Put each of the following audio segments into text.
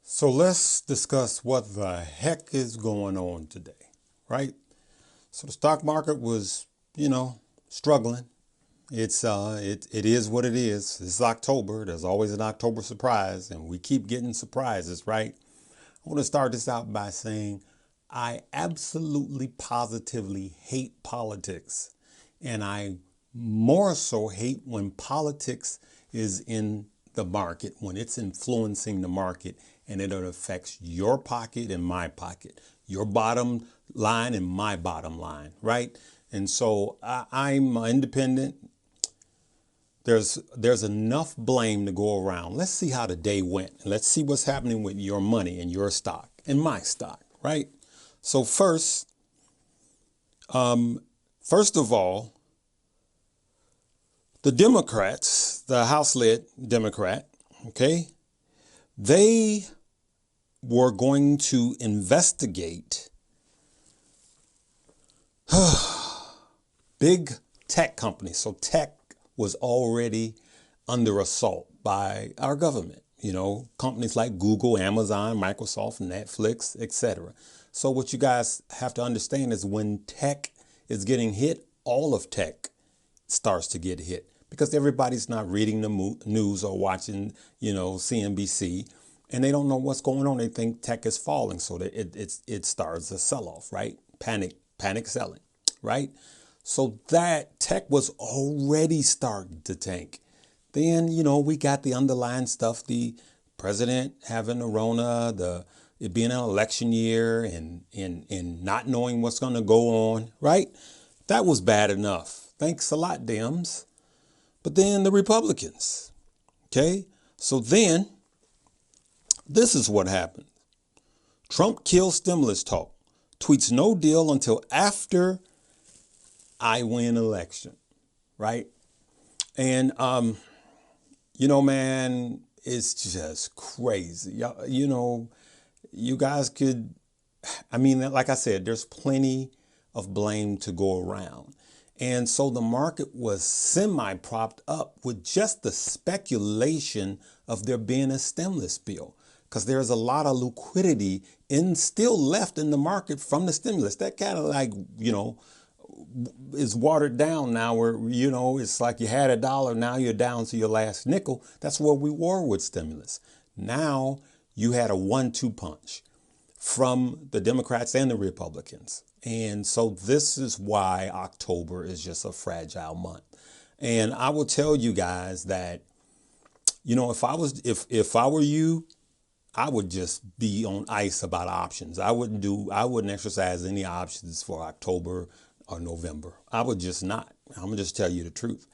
So let's discuss what the heck is going on today, right? So the stock market was, struggling. It is what it is. It's October. There's always an October surprise, and we keep getting surprises, right? I want to start this out by saying I absolutely positively hate politics, and I more so hate when politics is in the market, when it's influencing the market and it affects your pocket and my pocket, your bottom line and my bottom line, right? And so I'm independent. There's enough blame to go around. Let's see how the day went. Let's see what's happening with your money and your stock and my stock, right? So first of all, the Democrats, the House-led Democrat, okay, they were going to investigate big tech companies. So tech was already under assault by our government. Companies like Google, Amazon, Microsoft, Netflix, etc. So what you guys have to understand is when tech is getting hit, all of tech starts to get hit because everybody's not reading the news or watching, CNBC, and they don't know what's going on. They think tech is falling, so that it starts a sell-off, right? Panic selling, right? So that tech was already starting to tank. Then, we got the underlying stuff, the president having the Rona, it being an election year and not knowing what's going to go on, right? That was bad enough. Thanks a lot, Dems. But then the Republicans, okay? So then, this is what happened. Trump kills stimulus talk, tweets no deal until after I win election, right? And, man, it's just crazy. You guys could, like I said, there's plenty of blame to go around. And so the market was semi-propped up with just the speculation of there being a stimulus bill, because there's a lot of liquidity still left in the market from the stimulus. That kind of is watered down now where, it's like you had $1, now you're down to your last nickel. That's where we were with stimulus. Now you had a 1-2 punch from the Democrats and the Republicans. And so this is why October is just a fragile month. And I will tell you guys that, if I were you, I would just be on ice about options. I wouldn't exercise any options for October or November. I would just not. I'm gonna just tell you the truth.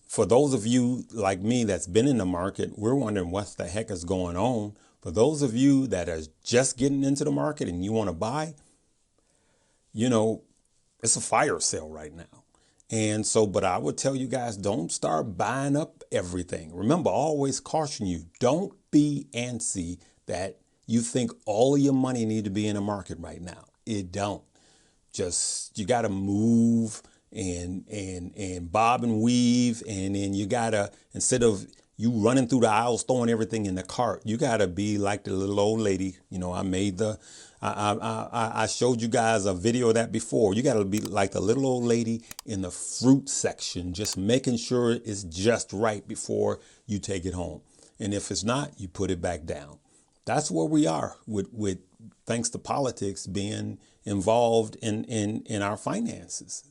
For those of you like me that's been in the market, we're wondering what the heck is going on. For those of you that are just getting into the market and you want to buy, it's a fire sale right now. And so, but I would tell you guys, don't start buying up everything. Remember, I always caution you, don't be antsy that you think all of your money need to be in the market right now. It don't. You got to move and bob and weave. And then you got to, instead of you running through the aisles, throwing everything in the cart, you got to be like the little old lady. I showed you guys a video of that before. You got to be like the little old lady in the fruit section, just making sure it's just right before you take it home. And if it's not, you put it back down. That's where we are with thanks to politics being involved in our finances.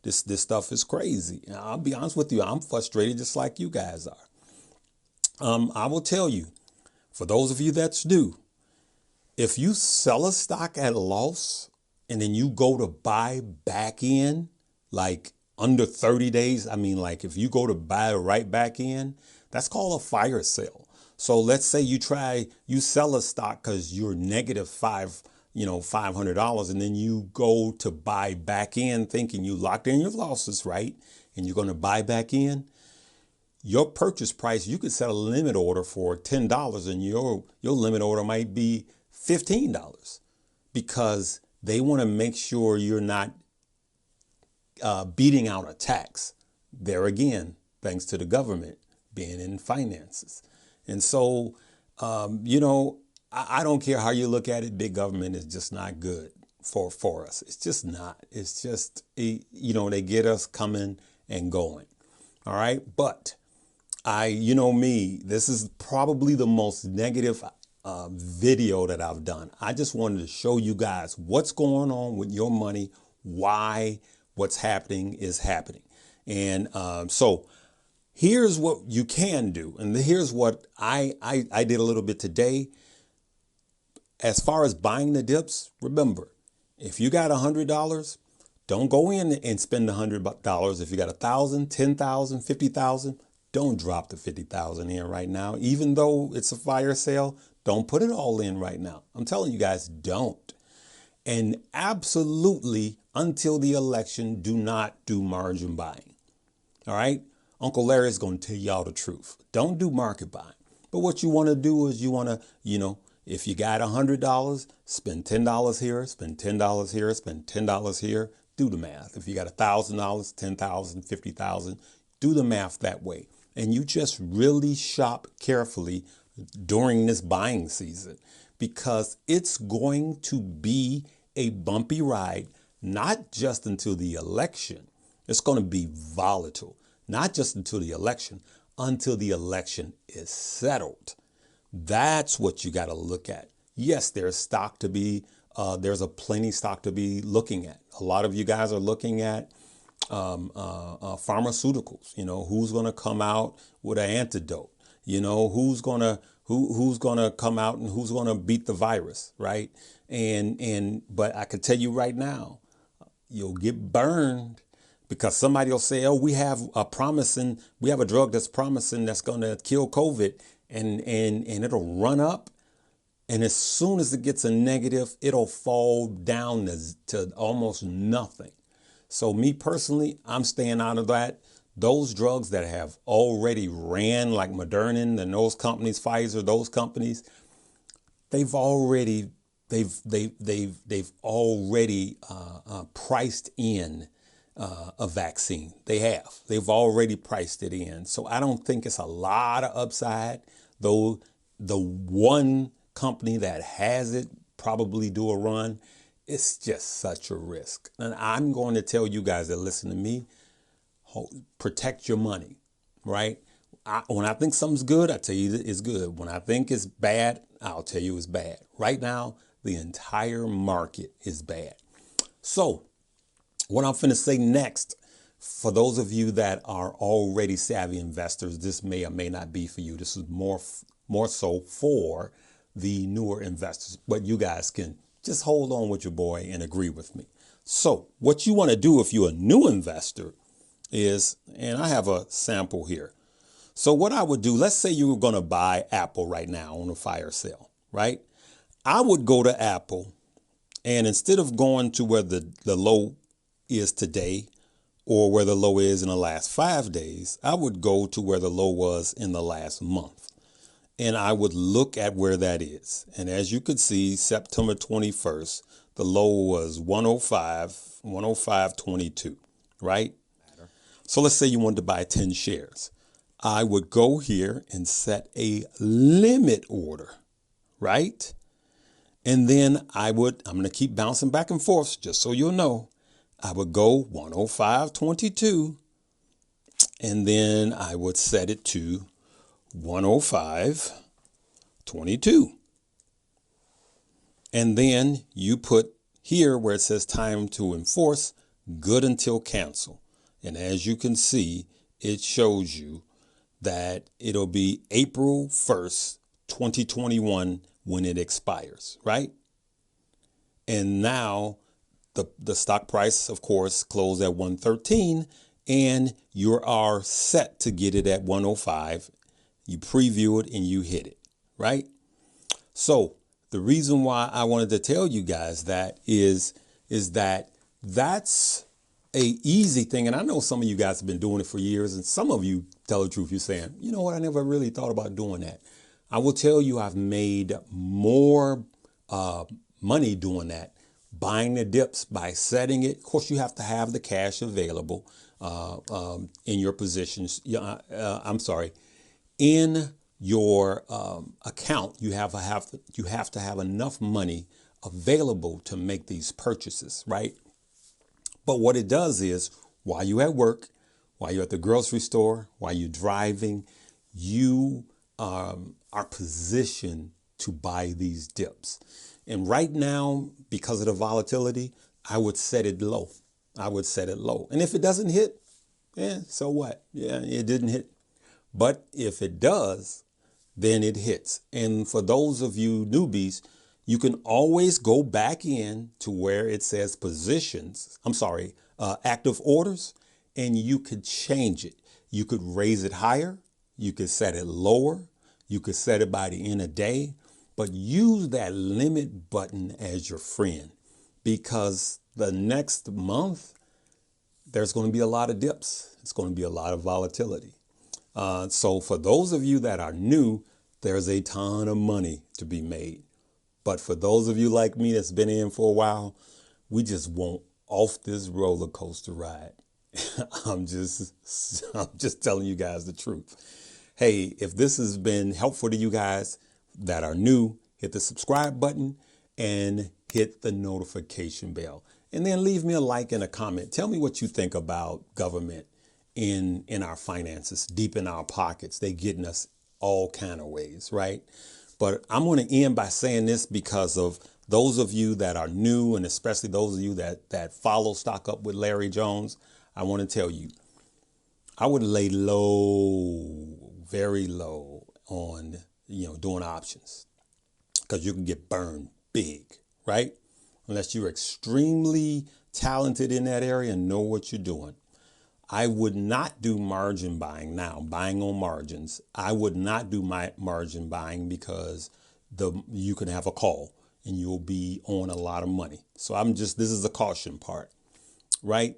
This stuff is crazy. I'll be honest with you, I'm frustrated just like you guys are. I will tell you, for those of you that's new, if you sell a stock at a loss and then you go to buy back in, like under 30 days, if you go to buy right back in, that's called a fire sale. So let's say you sell a stock because you're negative $500, and then you go to buy back in thinking you locked in your losses, right? And you're going to buy back in. Your purchase price, you could set a limit order for $10 and your limit order might be $15 because they want to make sure you're not beating out a tax. There again, thanks to the government being in finances. And so, I don't care how you look at it. Big government is just not good for us. It's just not. It's just, they get us coming and going. All right. But you know me, this is probably the most negative video that I've done. I just wanted to show you guys what's going on with your money, why what's happening is happening. And so here's what you can do. And here's what I did a little bit today. As far as buying the dips, remember, if you got $100, don't go in and spend $100. If you got 1,000, 10,000, 50,000, don't drop the 50,000 in right now. Even though it's a fire sale, don't put it all in right now. I'm telling you guys, don't. And absolutely, until the election, do not do margin buying. All right? Uncle Larry is going to tell y'all the truth. Don't do market buying. But what you want to do is you want to, if you got $100, spend $10 here, spend $10 here, spend $10 here. Do the math. If you got $1,000, 10,000, 50,000, do the math that way. And you just really shop carefully during this buying season, because it's going to be a bumpy ride, not just until the election. It's going to be volatile, not just until the election is settled. That's what you got to look at. Yes, there's stock to be, there's a plenty stock to be looking at. A lot of you guys are looking at pharmaceuticals. Who's going to come out with an antidote? Who's going to come out and who's going to beat the virus, right? But I can tell you right now, you'll get burned, because somebody will say, "Oh, we have a drug that's promising that's going to kill COVID," and it'll run up. And as soon as it gets a negative, it'll fall down to almost nothing. So me personally, I'm staying out of that. Those drugs that have already ran, like Moderna and those companies, Pfizer, those companies, they've already priced in a vaccine. They've already priced it in. So I don't think it's a lot of upside, though. The one company that has it probably do a run. It's just such a risk. And I'm going to tell you guys that listen to me, protect your money, right? When I think something's good, I tell you it's good. When I think it's bad, I'll tell you it's bad. Right now, the entire market is bad. So what I'm finna say next, for those of you that are already savvy investors, this may or may not be for you. This is more so for the newer investors, but you guys can just hold on with your boy and agree with me. So what you want to do if you're a new investor is, and I have a sample here. So what I would do, let's say you were going to buy Apple right now on a fire sale, right? I would go to Apple, and instead of going to where the low is today or where the low is in the last 5 days, I would go to where the low was in the last month. And I would look at where that is. And as you could see, September 21st, the low was 105.22, right? So let's say you wanted to buy 10 shares. I would go here and set a limit order, right? And then I'm going to keep bouncing back and forth, just so you'll know. I would go 105.22, and then I would set it to 105.22. And then you put here where it says time to enforce, good until cancel. And as you can see, it shows you that it'll be April 1st, 2021 when it expires, right? And now the stock price, of course, closed at 113, and you are set to get it at 105. You preview it and you hit it, right? So the reason why I wanted to tell you guys that is that that's a easy thing. And I know some of you guys have been doing it for years, and some of you, tell the truth, you're saying, you know what, I never really thought about doing that. I will tell you, I've made more money doing that, buying the dips by setting it. Of course, you have to have the cash available in your positions. In your account, you have to have enough money available to make these purchases, right? But what it does is, while you're at work, while you're at the grocery store, while you're driving, you are positioned to buy these dips. And right now, because of the volatility, I would set it low. I would set it low. And if it doesn't hit, so what? Yeah, it didn't hit. But if it does, then it hits. And for those of you newbies, you can always go back in to where it says active orders, and you could change it. You could raise it higher. You could set it lower. You could set it by the end of day, but use that limit button as your friend, because the next month, there's going to be a lot of dips. It's going to be a lot of volatility. So for those of you that are new, there's a ton of money to be made. But for those of you like me that's been in for a while, we just want off this roller coaster ride. I'm just telling you guys the truth. Hey, if this has been helpful to you guys that are new, hit the subscribe button and hit the notification bell. And then leave me a like and a comment. Tell me what you think about government in our finances, deep in our pockets. They getting us all kind of ways, right? But I'm going to end by saying this because of those of you that are new, and especially those of you that follow Stock Up with Larry Jones. I want to tell you, I would lay low, very low on, doing options, because you can get burned big, right? Unless you're extremely talented in that area and know what you're doing. I would not do margin buying now, buying on margins. I would not do my margin buying because you can have a call and you'll be on a lot of money. So this is the caution part, right?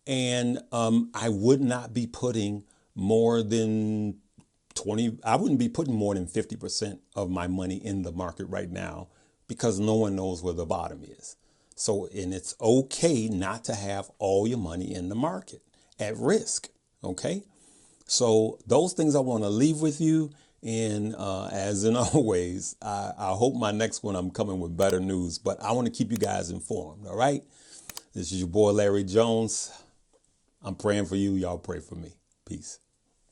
And I would not be putting more than 20, I wouldn't be putting more than 50% of my money in the market right now, because no one knows where the bottom is. So, and it's okay not to have all your money in the market at risk. Okay. So those things I want to leave with you. And as in always, I hope my next one I'm coming with better news, but I want to keep you guys informed. All right. This is your boy, Larry Jones. I'm praying for you. Y'all pray for me. Peace.